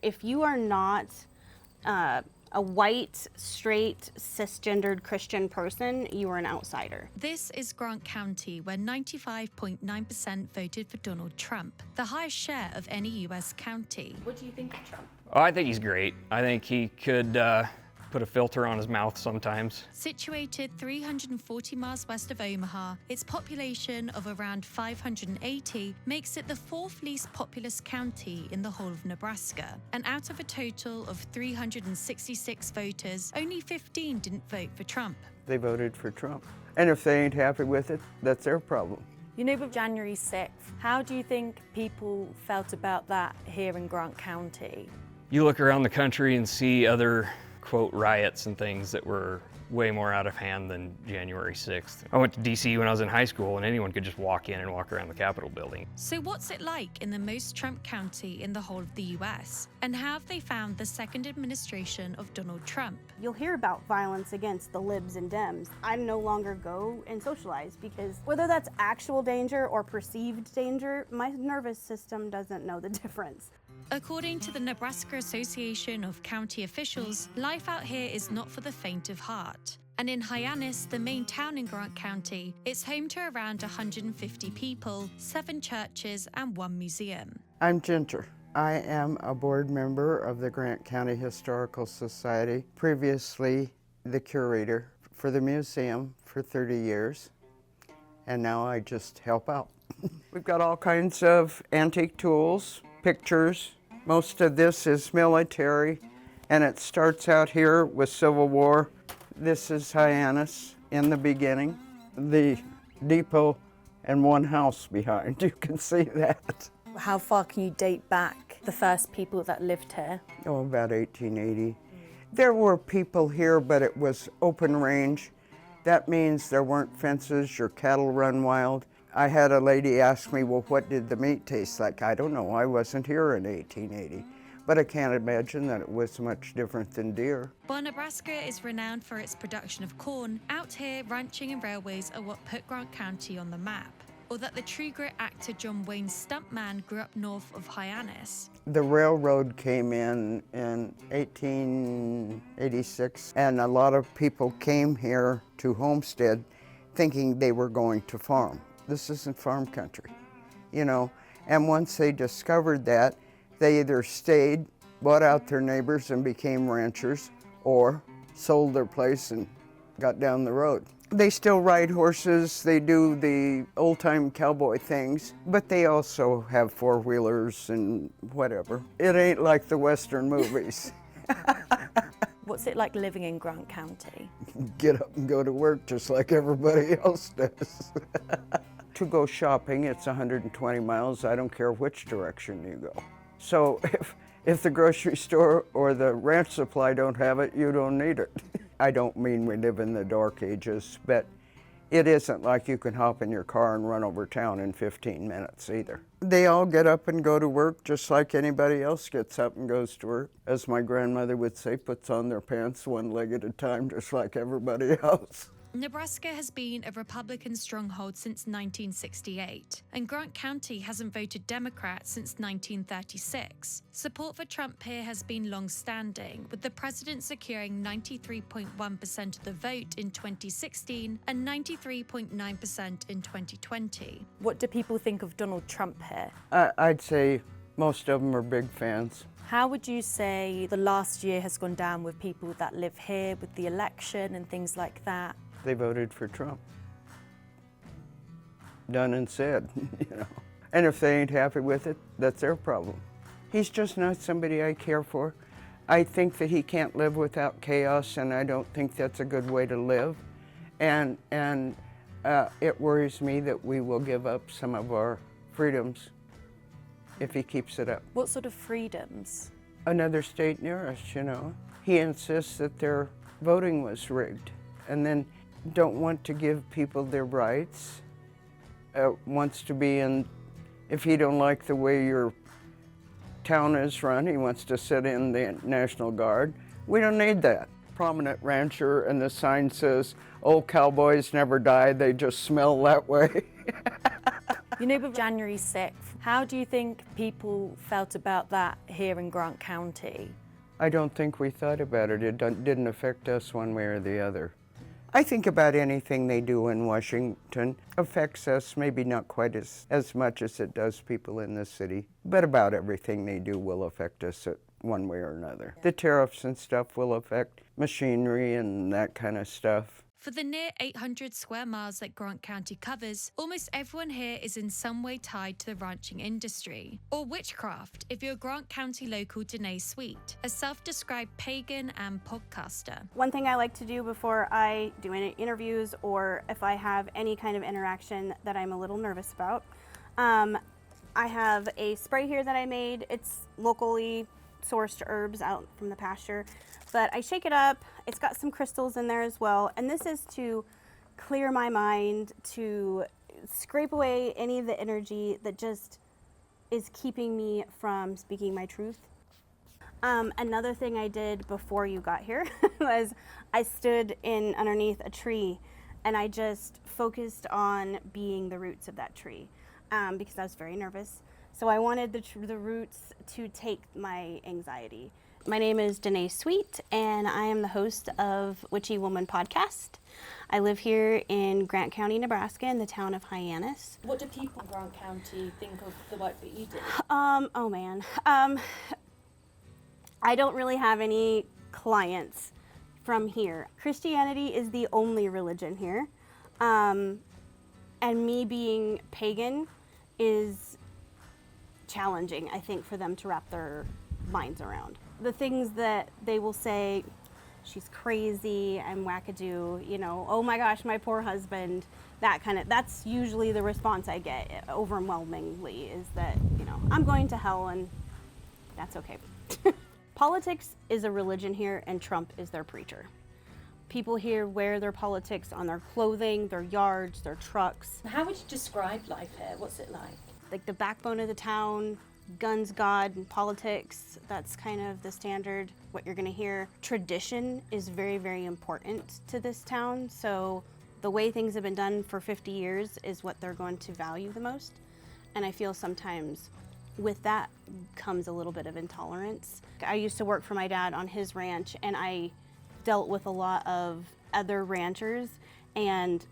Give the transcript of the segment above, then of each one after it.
if you are not a white, straight, cisgendered Christian person, you are an outsider. This is Grant County, where 95.9% voted for Donald Trump, the highest share of any U.S. county. What do you think of Trump? Oh, I think he's great. I think he could put a filter on his mouth sometimes. Situated 340 miles west of Omaha, its population of around 580 makes it the fourth least populous county in the whole of Nebraska. And out of a total of 366 voters, only 15 didn't vote for Trump. They voted for Trump. And if they ain't happy with it, that's their problem. You know, with January 6th, how do you think people felt about that here in Grant County? You look around the country and see other, quote, riots and things that were way more out of hand than January 6th. I went to DC when I was in high school, and anyone could just walk in and walk around the Capitol building. So what's it like in the most Trump county in the whole of the US? And how have they found the second administration of Donald Trump? You'll hear about violence against the libs and Dems. I no longer go and socialize because whether that's actual danger or perceived danger, my nervous system doesn't know the difference. According to the Nebraska Association of County Officials, life out here is not for the faint of heart. And in Hyannis, the main town in Grant County, it's home to around 150 people, 7 churches, and 1 museum. I'm Ginger. I am a board member of the Grant County Historical Society, previously the curator for the museum for 30 years, and now I just help out. We've got all kinds of antique tools, pictures. Most of this is military, and it starts out here with Civil War. This is Hyannis in the beginning, the depot and one house behind. You can see that. How far can you date back the first people that lived here? Oh, about 1880. There were people here, but it was open range. That means there weren't fences, your cattle run wild. I had a lady ask me, well, what did the meat taste like? I don't know, I wasn't here in 1880. But I can't imagine that it was much different than deer. While Nebraska is renowned for its production of corn, out here ranching and railways are what put Grant County on the map. Or that the True Grit actor John Wayne's stuntman grew up north of Hyannis. The railroad came in 1886, and a lot of people came here to Homestead thinking they were going to farm. This isn't farm country, you know. And once they discovered that, they either stayed, bought out their neighbors and became ranchers, or sold their place and got down the road. They still ride horses, they do the old-time cowboy things, but they also have four-wheelers and whatever. It ain't like the Western movies. What's it like living in Grant County? Get up and go to work just like everybody else does. To go shopping, it's 120 miles. I don't care which direction you go. So if the grocery store or the ranch supply don't have it, you don't need it. I don't mean we live in the dark ages, but it isn't like you can hop in your car and run over town in 15 minutes either. They all get up and go to work just like anybody else gets up and goes to work. As my grandmother would say, puts on their pants one leg at a time just like everybody else. Nebraska has been a Republican stronghold since 1968, and Grant County hasn't voted Democrat since 1936. Support for Trump here has been long-standing, with the president securing 93.1% of the vote in 2016 and 93.9% in 2020. What do people think of Donald Trump here? I'd say most of them are big fans. How would you say the last year has gone down with people that live here, with the election and things like that? They voted for Trump. Done and said, you know. And if they ain't happy with it, that's their problem. He's just not somebody I care for. I think that he can't live without chaos, and I don't think that's a good way to live. And it worries me that we will give up some of our freedoms if he keeps it up. What sort of freedoms? Another state near us, you know. He insists that their voting was rigged, and then don't want to give people their rights, wants to be in, if he don't like the way your town is run, he wants to sit in the National Guard. We don't need that. Prominent rancher, and the sign says, old cowboys never die, they just smell that way. You know, with January 6th, how do you think people felt about that here in Grant County? I don't think we thought about it. It didn't affect us one way or the other. I think about anything they do in Washington affects us, maybe not quite as much as it does people in the city, but about everything they do will affect us one way or another. The tariffs and stuff will affect machinery and that kind of stuff. For the near 800 square miles that Grant County covers, almost everyone here is in some way tied to the ranching industry. Or witchcraft, if you're Grant County local Danae Sweet, a self-described pagan and podcaster. One thing I like to do before I do any interviews or if I have any kind of interaction that I'm a little nervous about, I have a spray here that I made. It's locally sourced herbs out from the pasture, but I shake it up. It's got some crystals in there as well, and this is to clear my mind, to scrape away any of the energy that just is keeping me from speaking my truth. Another thing I did before you got here was I stood underneath a tree and I just focused on being the roots of that tree because I was very nervous. So I wanted the roots to take my anxiety. My name is Danae Sweet, and I am the host of Witchy Woman podcast. I live here in Grant County, Nebraska, in the town of Hyannis. What do people in Grant County think of the work that you do? Oh man. I don't really have any clients from here. Christianity is the only religion here. And me being pagan is challenging, I think, for them to wrap their minds around. The things that they will say, she's crazy, I'm wackadoo, you know, oh my gosh, my poor husband, that's usually the response I get overwhelmingly, is that, you know, I'm going to hell and that's okay. Politics is a religion here and Trump is their preacher. People here wear their politics on their clothing, their yards, their trucks. How would you describe life here? What's it like? Like the backbone of the town, guns, God, and politics. That's kind of the standard, what you're gonna hear. Tradition is very, very important to this town. So the way things have been done for 50 years is what they're going to value the most. And I feel sometimes with that comes a little bit of intolerance. I used to work for my dad on his ranch, and I dealt with a lot of other ranchers, and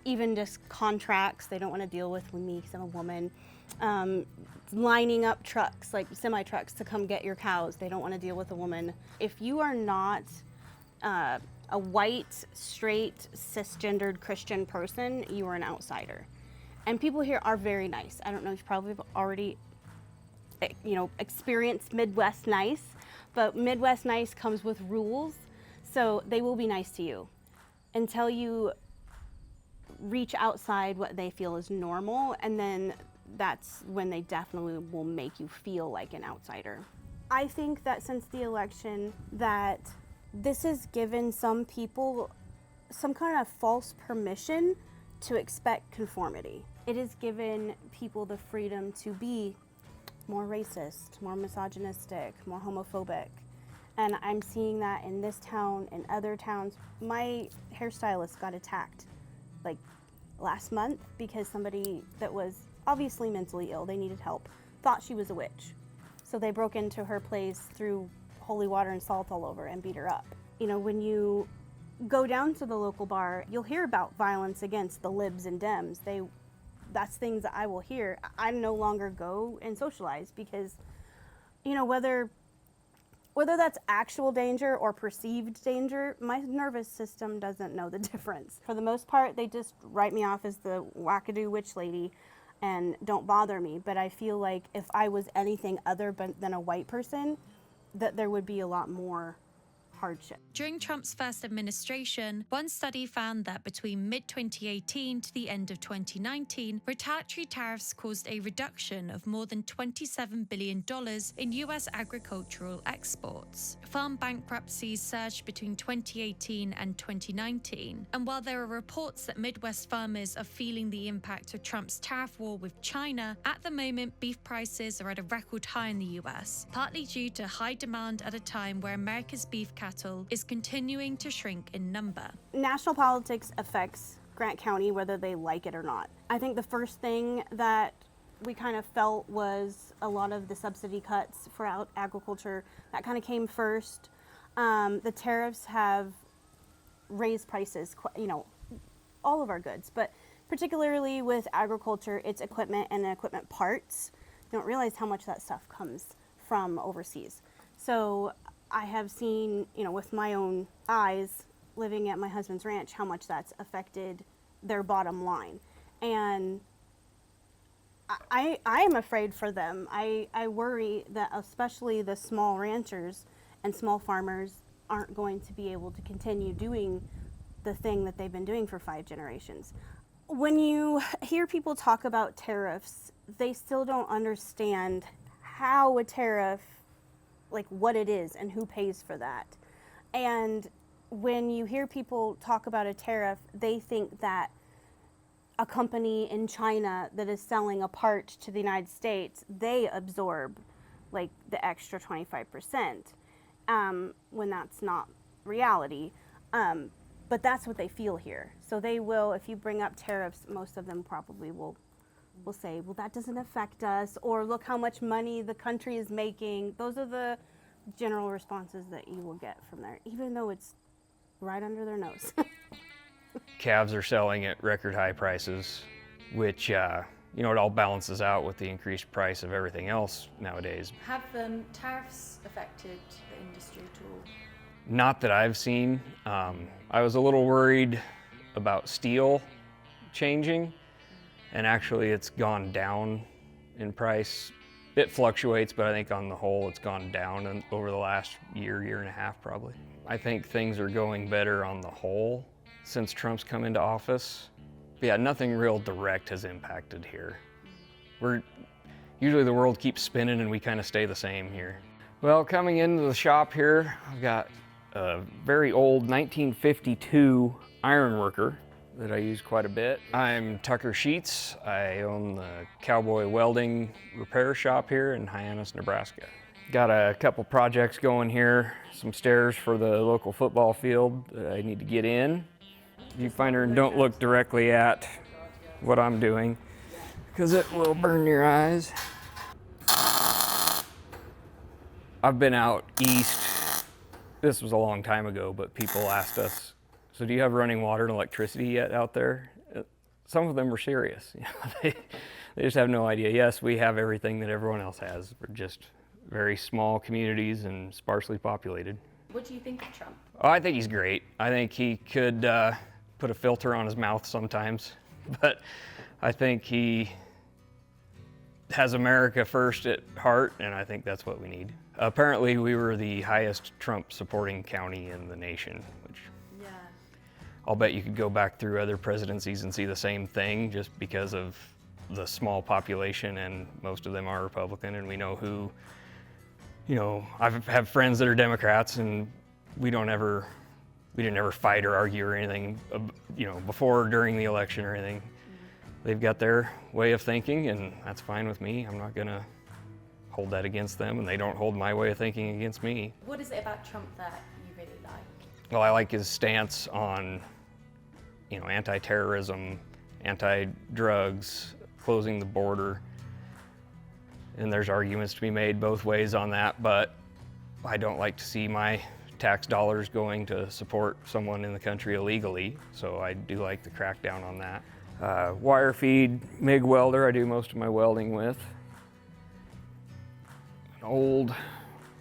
even just contracts they don't want to deal with me because I'm a woman. Lining up trucks, like semi-trucks, to come get your cows. They don't want to deal with a woman. If you are not a white, straight, cisgendered Christian person, you are an outsider. And people here are very nice. I don't know if you probably have already, you know, experienced Midwest nice, but Midwest nice comes with rules, so they will be nice to you until you reach outside what they feel is normal, and then that's when they definitely will make you feel like an outsider. I think that since the election that this has given some people some kind of false permission to expect conformity. It has given people the freedom to be more racist, more misogynistic, more homophobic. And I'm seeing that in this town and other towns. My hairstylist got attacked like last month because somebody that was obviously mentally ill, they needed help, thought she was a witch. So they broke into her place, threw holy water and salt all over and beat her up. You know, when you go down to the local bar, you'll hear about violence against the libs and dems. That's things that I will hear. I no longer go and socialize because, you know, whether that's actual danger or perceived danger, my nervous system doesn't know the difference. For the most part, they just write me off as the wackadoo witch lady and don't bother me. But I feel like if I was anything other than a white person, that there would be a lot more hardship. During Trump's first administration, one study found that between mid-2018 to the end of 2019, retaliatory tariffs caused a reduction of more than $27 billion in U.S. agricultural exports. Farm bankruptcies surged between 2018 and 2019, and while there are reports that Midwest farmers are feeling the impact of Trump's tariff war with China, at the moment beef prices are at a record high in the U.S., partly due to high demand at a time where America's beef cattle is continuing to shrink in number. National politics affects Grant County whether they like it or not. I think the first thing that we kind of felt was a lot of the subsidy cuts for agriculture. That kind of came first. The tariffs have raised prices, all of our goods, but particularly with agriculture, it's equipment and equipment parts. You don't realize how much that stuff comes from overseas. So I have seen, with my own eyes, living at my husband's ranch, how much that's affected their bottom line. And I am afraid for them. I worry that especially the small ranchers and small farmers aren't going to be able to continue doing the thing that they've been doing for 5 generations. When you hear people talk about tariffs, they still don't understand how a tariff, like what it is and who pays for that. And when you hear people talk about a tariff, they think that a company in China that is selling a part to the United States, they absorb like the extra 25%, when that's not reality. But that's what they feel here. So they will, if you bring up tariffs, most of them probably will say, well, that doesn't affect us, or look how much money the country is making. Those are the general responses that you will get from there, even though it's right under their nose. Calves are selling at record high prices, which, it all balances out with the increased price of everything else nowadays. Have tariffs affected the industry at all? Not that I've seen. I was a little worried about steel changing, and actually it's gone down in price. It fluctuates, but I think on the whole it's gone down over the last year and a half probably. I think things are going better on the whole since Trump's come into office. But yeah, nothing real direct has impacted here. Usually the world keeps spinning and we kind of stay the same here. Well, coming into the shop here, I've got a very old 1952 ironworker that I use quite a bit. I'm Tucker Sheets. I own the Cowboy Welding repair shop here in Hyannis, Nebraska. Got a couple projects going here, some stairs for the local football field that I need to get in. Viewfinder, and don't look directly at what I'm doing because it will burn your eyes. I've been out east. This was a long time ago, but people asked us, so do you have running water and electricity yet out there? Some of them were serious. They just have no idea. Yes, we have everything that everyone else has. We're just very small communities and sparsely populated. What do you think of Trump? Oh, I think he's great. I think he could put a filter on his mouth sometimes, but I think he has America first at heart, and I think that's what we need. Apparently, we were the highest Trump supporting county in the nation, which I'll bet you could go back through other presidencies and see the same thing just because of the small population, and most of them are Republican, and we know who, I have friends that are Democrats, and we didn't ever fight or argue or anything, before or during the election or anything. They've got their way of thinking, and that's fine with me. I'm not gonna hold that against them, and they don't hold my way of thinking against me. What is it about Trump that you really like? Well, I like his stance on, anti-terrorism, anti-drugs, closing the border. And there's arguments to be made both ways on that, but I don't like to see my tax dollars going to support someone in the country illegally, so I do like the crackdown on that. Wire feed MIG welder I do most of my welding with. An old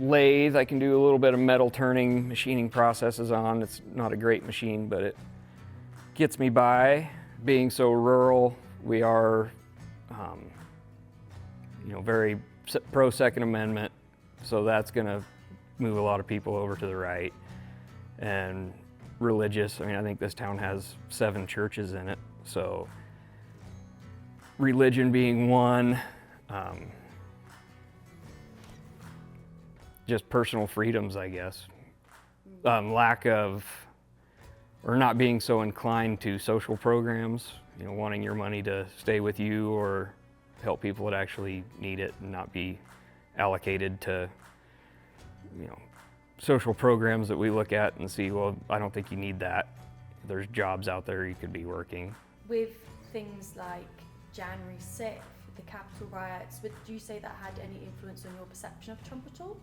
lathe I can do a little bit of metal turning, machining processes on. It's not a great machine, but it gets me by. Being so rural, we are very pro Second Amendment, so that's gonna move a lot of people over to the right. And religious, I think this town has 7 churches in it, so religion being one, just personal freedoms, I guess. Lack of, or not being so inclined to social programs, wanting your money to stay with you or help people that actually need it and not be allocated to, social programs that we look at and see, well, I don't think you need that. There's jobs out there you could be working. With things like January 6th, the Capitol riots. Would you say that had any influence on your perception of Trump at all?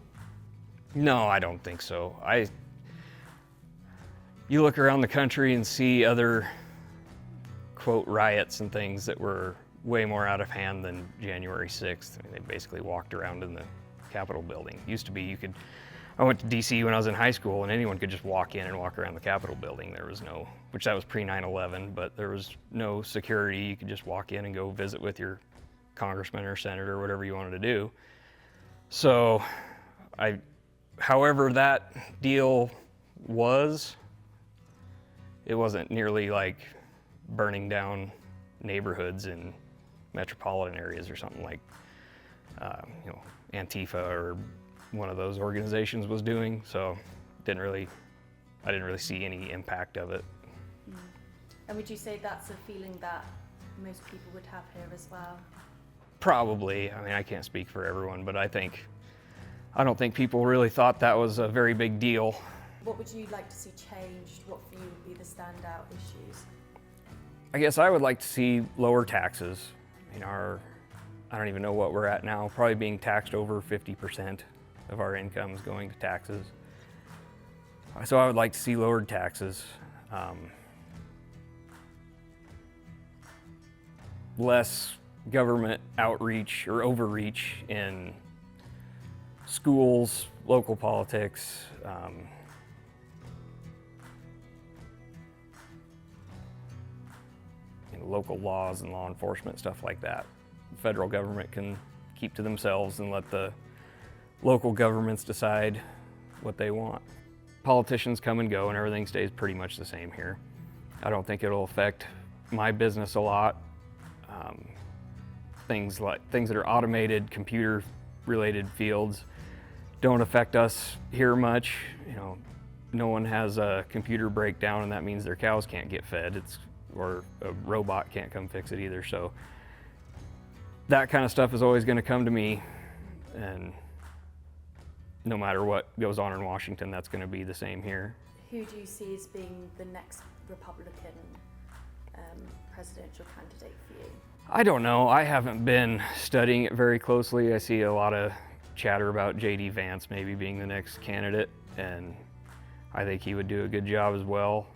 No, I don't think so. You look around the country and see other, quote, riots and things that were way more out of hand than January 6th. I mean, they basically walked around in the Capitol building. Used to be I went to DC when I was in high school, and anyone could just walk in and walk around the Capitol building. There was no, which that was pre 9/11, but there was no security. You could just walk in and go visit with your congressman or senator or whatever you wanted to do. So, however that deal was, it wasn't nearly like burning down neighborhoods in metropolitan areas or something like, Antifa or one of those organizations was doing. So, I didn't really see any impact of it. And would you say that's a feeling that most people would have here as well? Probably. I mean, I can't speak for everyone, but I don't think people really thought that was a very big deal. What would you like to see changed? What for you would be the standout issues? I guess I would like to see lower taxes. I don't even know what we're at now, probably being taxed over 50% of our incomes going to taxes. So I would like to see lowered taxes. Less government outreach or overreach in schools, local politics, local laws and law enforcement, stuff like that. The federal government can keep to themselves and let the local governments decide what they want. Politicians come and go and everything stays pretty much the same here. I don't think it'll affect my business a lot. Things that are automated, computer-related fields don't affect us here much. No one has a computer breakdown and that means their cows can't get fed. Or a robot can't come fix it either. So that kind of stuff is always going to come to me, and no matter what goes on in Washington, that's going to be the same here. Who do you see as being the next Republican presidential candidate for you? I don't know. I haven't been studying it very closely. I see a lot of chatter about J.D. Vance maybe being the next candidate, and I think he would do a good job as well.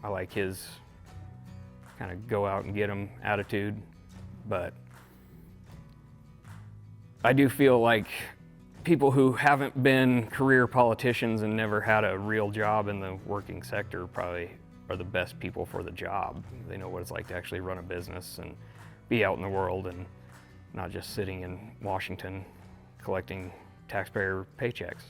I like his kind of go out and get 'em attitude, but I do feel like people who haven't been career politicians and never had a real job in the working sector probably are the best people for the job. They know what it's like to actually run a business and be out in the world and not just sitting in Washington collecting taxpayer paychecks.